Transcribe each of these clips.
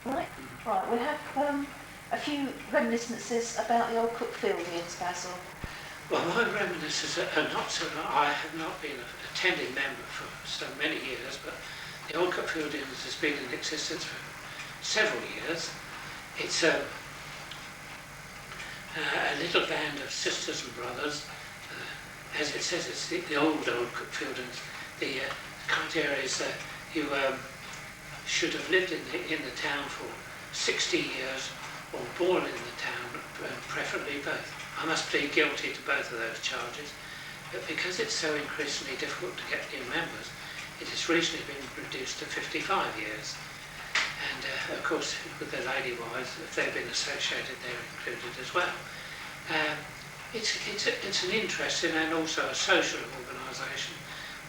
Right, right. We have a few reminiscences about the old Cuckfieldians, Basil. Well, my reminiscences are not so. I have not been an attending member for so many years, but the old Cuckfieldians has been in existence for several years. It's a little band of sisters and brothers. As it says, it's the old Cuckfieldians. The criteria is that you should have lived in the town for 60 years or born in the town, preferably both. I must plead guilty to both of those charges, but because it's so increasingly difficult to get new members, it has recently been reduced to 55 years. And of course, with the lady wives, if they've been associated, they're included as well. It's an interesting and also a social organisation.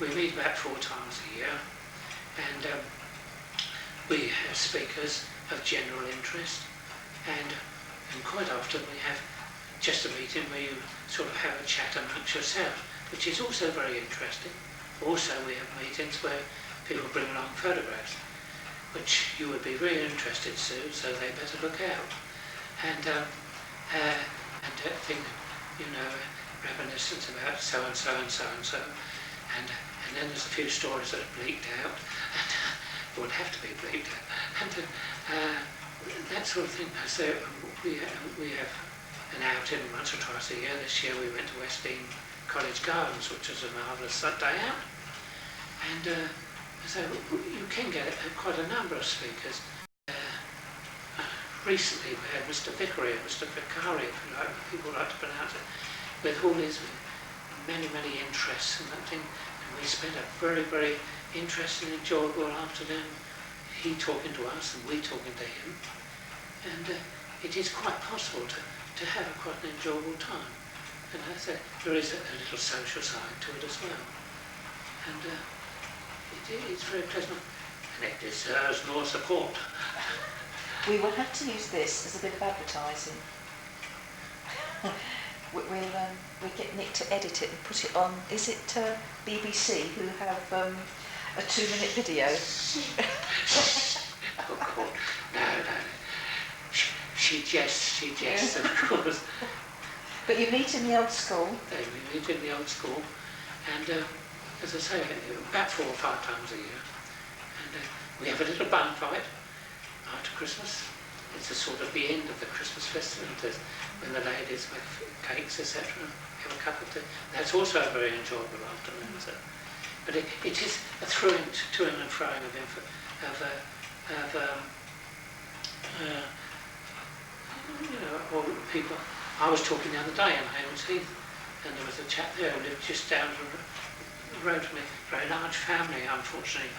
We meet about 4 times a year, and we have speakers of general interest, and quite often we have just a meeting where you sort of have a chat amongst yourselves, which is also very interesting. Also, we have meetings where people bring along photographs, which you would be really interested to, so they better look out. And think, reminiscence about so and so and so and so, and then there's a few stories that are bleaked out, and it would have to be bleaked out, and that sort of thing. So we have an outing once or twice a year. This year we went to West Dean College Gardens, which was a marvellous day out, and so you can get quite a number of speakers. Recently we had Mr. Vickery, or Mr. Vicari, if you like, people like to pronounce it, with all his many interests and that thing, and we spent a very, very interesting, enjoyable afternoon, he talking to us and we talking to him, and it is quite possible to have quite an enjoyable time. And there is a little social side to it as well, and it's very pleasant, and it deserves more support. We will have to use this as a bit of advertising. We'll get Nick to edit it and put it on. Is it BBC who have a 2-minute video? Oh God, no. She jests, of course. But you meet in the old school? We meet in the old school, and as I say, about 4 or 5 times a year. And we have a little bun fight after Christmas. It's a sort of the end of the Christmas festival, when the ladies make cakes, etc. Have a cup of tea. That's also a very enjoyable afternoon. So. But it is a thrilling to and froing of all people. I was talking the other day in Haynes Heath, and there was a chap there who lived just down the road from me, a very large family. Unfortunately,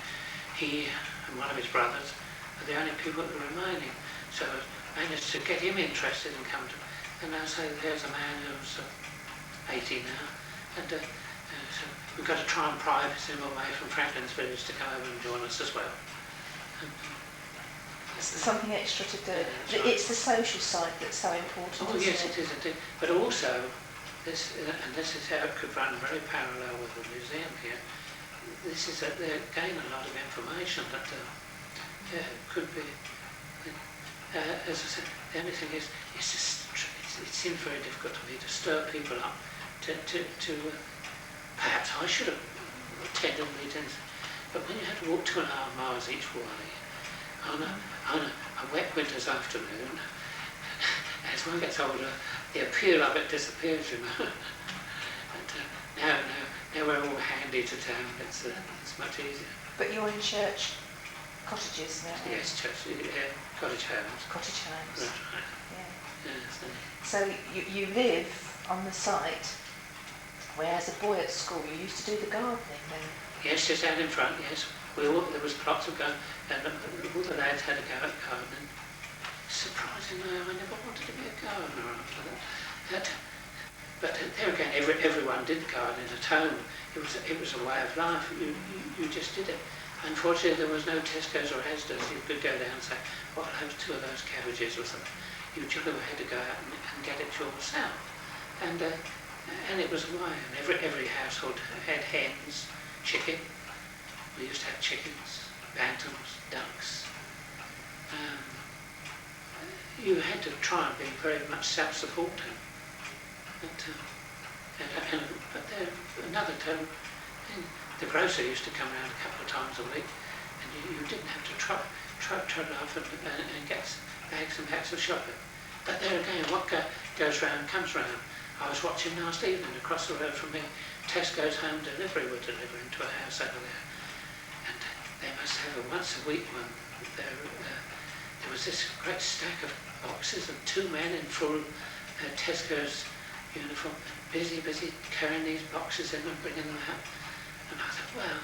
he and one of his brothers are the only people that are remaining. So I managed to get him interested and come to, and I say there's a man who's 80 now, and so we've got to try and pry him away from Franklin's village to come over and join us as well. Something extra to do. Right. It's the social side that's so important. Oh yes, it is indeed. But also, this is how it could run very parallel with the museum here. This is that they gain a lot of information that could be. As I said, the only thing is, it seems very difficult to me to stir people up to perhaps I should have attended meetings, but when you had to walk 2.5 miles each way on a wet winter's afternoon, as one gets older, the appeal of it disappears, And now we're all handy to town. It's much easier. But you're in church cottages now? Yes, church, cottage homes. Cottage homes. Right. Yeah. Yes. So you live on the site where, as a boy at school, you used to do the gardening then? Yes, just out in front, yes. There was plots of garden, and all the lads had a go at gardening. Surprisingly, I never wanted to be a gardener after that. But there again, everyone did garden at home. It was a way of life. You just did it. Unfortunately, there was no Tesco's or Asda's. You could go down and say, well, I'll have 2 of those cabbages or something. You generally had to go out and get it yourself. And it was a way. And every household had hens, chicken. We used to have chickens, bantams, ducks. you had to try and be very much self-supporting. But another term, the grocer used to come around a couple of times a week, and you didn't have to trot off and get bags and bags of shopping. But there again, what goes round comes round. I was watching last evening across the road from me, Tesco's home delivery were delivering to a house over there, and they must have a once a week one. There was this great stack of boxes and two men in full Tesco's uniform, busy carrying these boxes in and bringing them out. And I thought, well,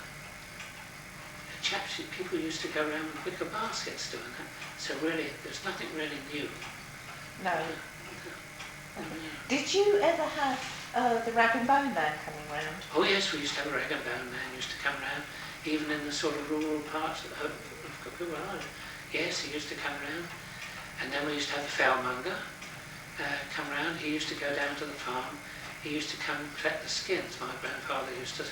people used to go around with wicker baskets doing that. So really, there's nothing really new. No. Did you ever have the rag and bone man coming round? Oh yes, we used to have a rag and bone man used to come round, even in the sort of rural parts of Cuckfield. Yes, he used to come round. And then we used to have the fellmonger come round. He used to go down to the farm. He used to come and collect the skins. My grandfather used to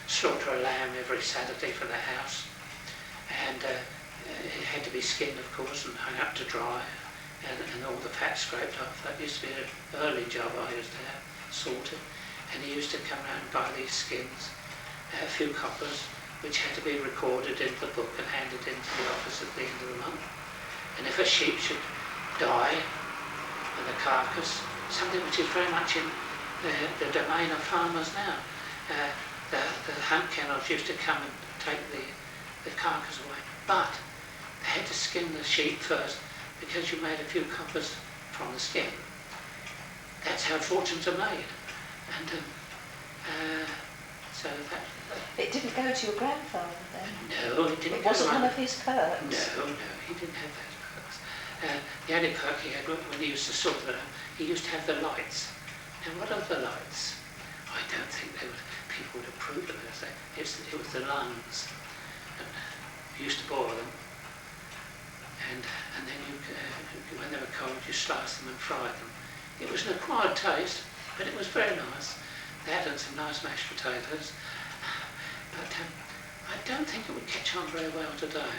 slaughter a lamb every Saturday for the house. And it had to be skinned, of course, and hung up to dry. And all the fat scraped off. That used to be an early job I used to have, sorted. And he used to come round and buy these skins, a few coppers, which had to be recorded into the book and handed into the office at the end of the month. And if a sheep should die, and the carcass, something which is very much in the domain of farmers now, the hunt kennels used to come and take the carcass away. But they had to skin the sheep first, because you made a few coppers from the skin. That's how fortunes are made. And so that... It didn't go to your grandfather then? No, it didn't. It wasn't one of his perks? No, he didn't have those perks. The only perk he had when he used to sort them, he used to have the lights. And what are the lights? I don't think people would approve of it. It was the lungs. And he used to boil them. And then when they were cold, you sliced them and fried them. It was an acquired taste, but it was very nice. That and some nice mashed potatoes. But I don't think it would catch on very well today.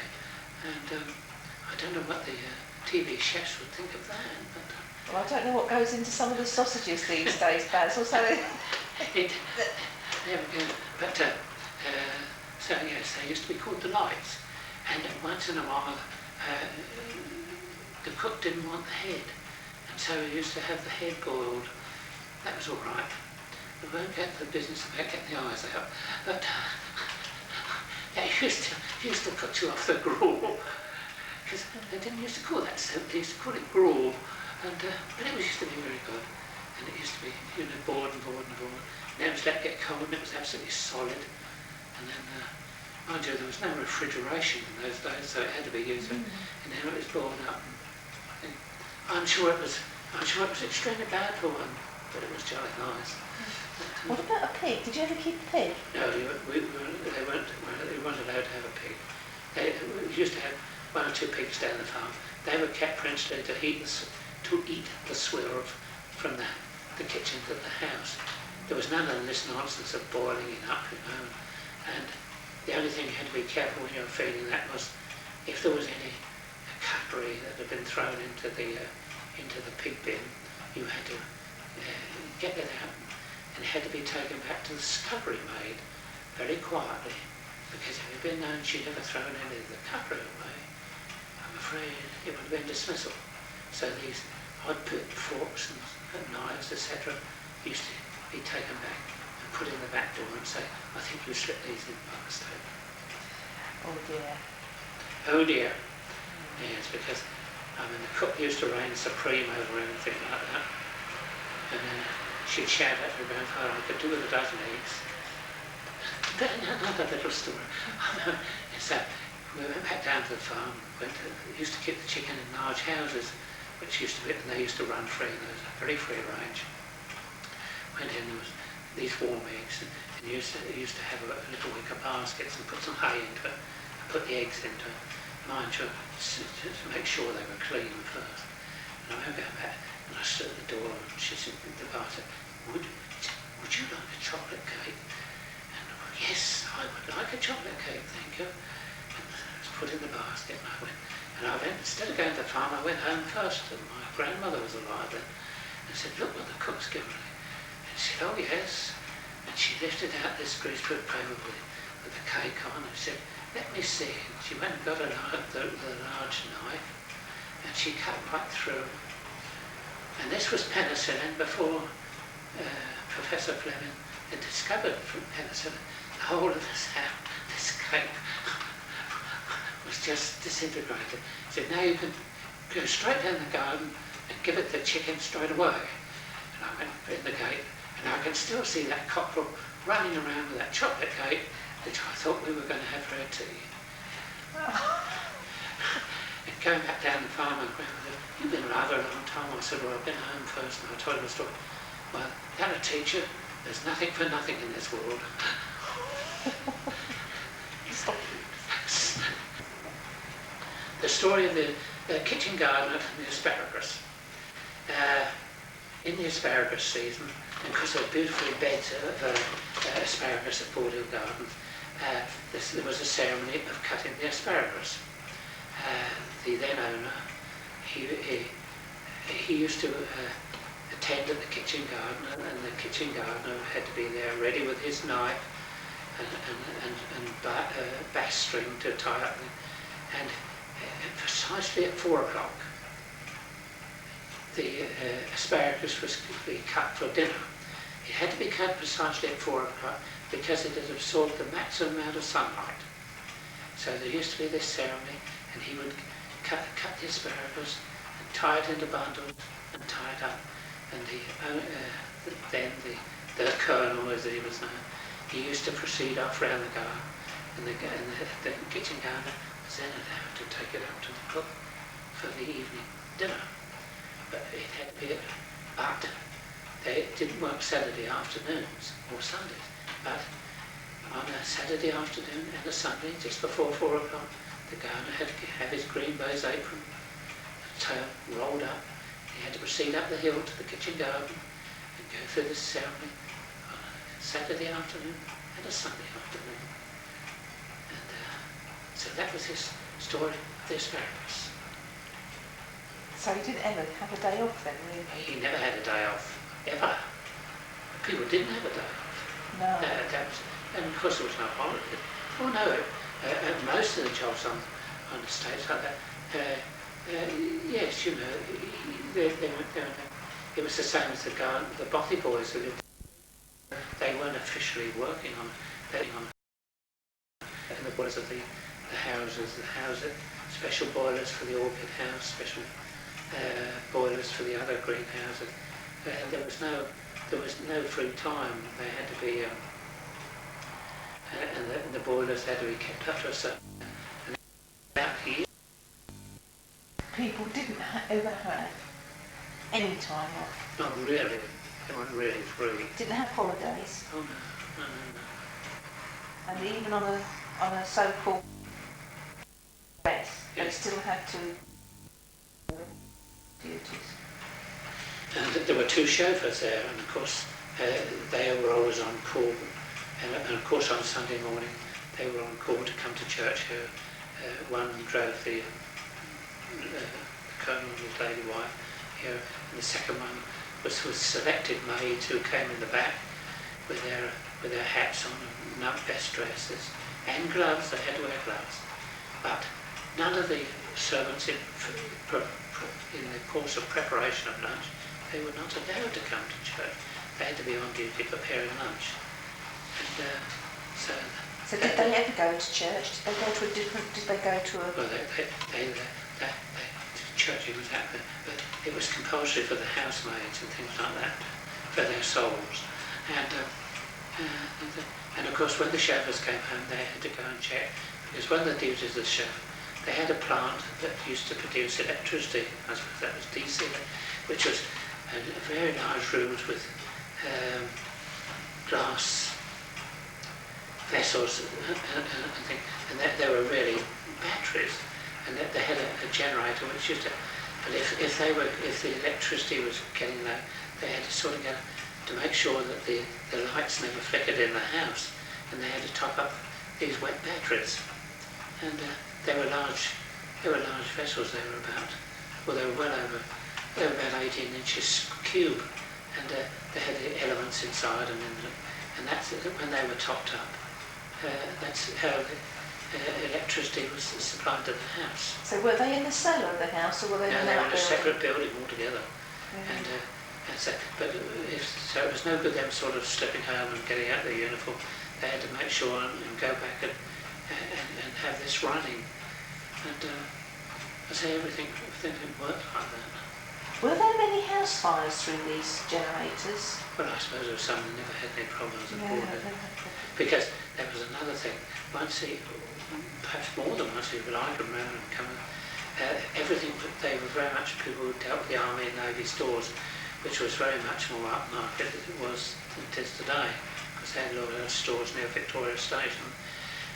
And I don't know what the TV chefs would think of that. But, well, I don't know what goes into some of the sausages these days, Basil. So there we go. But so yes, they used to be called the lights. And once in a while, the cook didn't want the head, and so he used to have the head boiled. That was all right. We won't get to the business about getting the eyes out, but they used to cut you off the gruel, because they didn't used to call that soup, they used to call it gruel, and but it used to be very good, and it used to be, boiled and boiled and boiled. And then it was let get cold, and it was absolutely solid, and then mind you, there was no refrigeration in those days, so it had to be used, and then it was boiled up. And I'm sure it was extremely bad for one, but it was jolly nice. What about a pig? Did you ever keep a pig? No, they weren't allowed to have a pig. We used to have one or two pigs down the farm. They were kept principally to eat the swill from the kitchen to the house. There was none of this nonsense of boiling it up, and the only thing you had to be careful when you were feeding that was if there was any cutlery that had been thrown into the pig bin, you had to get it out, and it had to be taken back to the scullery maid very quietly, because if it had been known she'd ever thrown any of the cutlery away, I'm afraid it would have been dismissal. So these odd forks and knives, etc., used to be taken back and put in the back door and say, I think you slipped these in by mistake. Oh dear. Oh dear. Yes, because the cook used to reign supreme over anything like that. And she'd shout at her grandfather, I could do with a dozen eggs. Then another little story. So we went back down to the farm, used to keep the chicken in large houses, which used to be, and they used to run free, there was a very free range. Went in, there was these warm eggs, and used to have a little wicker baskets and put some hay into it, and put the eggs into it. Mind you, to make sure they were clean first. And I went back, and I stood at the door, and she said, the bar said, would you like a chocolate cake? And I went, yes, I would like a chocolate cake, thank you. And it was put in the basket, and I went instead of going to the farm, I went home first, and my grandmother was alive then. I said, look what the cook's given me. And she said, oh yes. And she lifted out this greaseproof paper with the cake on, and said, let me see. And she went and got the large knife, and she cut right through. And this was penicillin before Professor Fleming had discovered penicillin. The whole of this cake was just disintegrated. He said, now you can go straight down the garden and give it the chicken straight away. And I went in the gate, and I can still see that cockerel running around with that chocolate cake, which I thought we were going to have for our tea. And going back down the farm, my grandmother, you've been rather a long time. I said, well, I've been home first, and I told him a story. Well, that a teacher, there's nothing for nothing in this world. Stop. The story of the kitchen gardener and the asparagus. In the asparagus season, and because there were beautifully beds of asparagus at Basil Gardens, there was a ceremony of cutting the asparagus. The then owner, he used to attend at the kitchen garden, and the kitchen gardener had to be there ready with his knife and bass string to tie up. And precisely at 4 o'clock, the asparagus was to be cut for dinner. It had to be cut precisely at 4 o'clock because it had absorbed the maximum amount of sunlight. So there used to be this ceremony, and he would cut the asparagus and tie it into bundles and tie it up. And then the colonel, as he was known, he used to proceed off round the garden, and the kitchen gardener was then allowed to take it up to the cook for the evening dinner. But it had to be, but they didn't work Saturday afternoons or Sundays. But on a Saturday afternoon and a Sunday, just before 4 o'clock, the gardener had to have his green baize apron, tail rolled up. He had to proceed up the hill to the kitchen garden and go through this ceremony on a Saturday afternoon and a Sunday afternoon. And so that was his story of the asparagus. So he didn't ever have a day off then, really? He never had a day off, ever. People didn't have a day off. No. And of course there was no holiday. Oh no, most of the jobs on the States like that, yes, you know, it was the same as the Bothy boys who lived. They weren't officially working on and the boilers of the houses, special boilers for the orchid house, special boilers for the other greenhouses. There was no free time. They had to be, and the boilers had to be kept up to a certain. And about here, people didn't ever have any time off. not really. They weren't really free. Didn't have holidays. Oh no. And even on a so-called rest, they Yes. still had to duties. And there were 2 chauffeurs there, and of course they were always on call. And of course on Sunday morning they were on call to come to church. One drove the colonel and his lady wife here, and the second one was selected maids who came in the back with their hats on and best dresses and gloves. They had to wear gloves, but none of the servants in the course of preparation of lunch, they were not allowed to come to church. They had to be on duty preparing lunch. And So did they ever go to church? Did they go to a different? Did they go to a? Well, church was happening, but it was compulsory for the housemaids and things like that, for their souls. And of course, when the chauffeurs came home, they had to go and check, because one of the duties of the chauffeur, they had a plant that used to produce electricity. I suppose that was DC, which was very large rooms with glass vessels and there were really batteries, and they had a generator which used to. But if the electricity was getting low, they had to sort of go to make sure that the lights never flickered in the house, and they had to top up these wet batteries, and they were large They were large vessels. They were about, well, they were about 18 inches cube, and they had the elements inside, and that's when they were topped up. That's how the electricity was supplied to the house. So were they in the cellar of the house, or were they in they that were in a separate building altogether. And so, but so it was no good them sort of slipping home and getting out their uniform. They had to make sure and go back and have this running. And I say everything worked like that. Were there many house fires through these generators? Well, I suppose there were some that never had any problems aboard it. Yeah. Because that was another thing. Perhaps more than once, but I can remember them coming. Everything, they were very much people who dealt with the Army and Navy stores, which was very much more upmarket as it was than it is today, because they had a lot of stores near Victoria Station,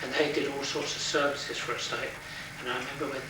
and they did all sorts of services for a state. And I remember when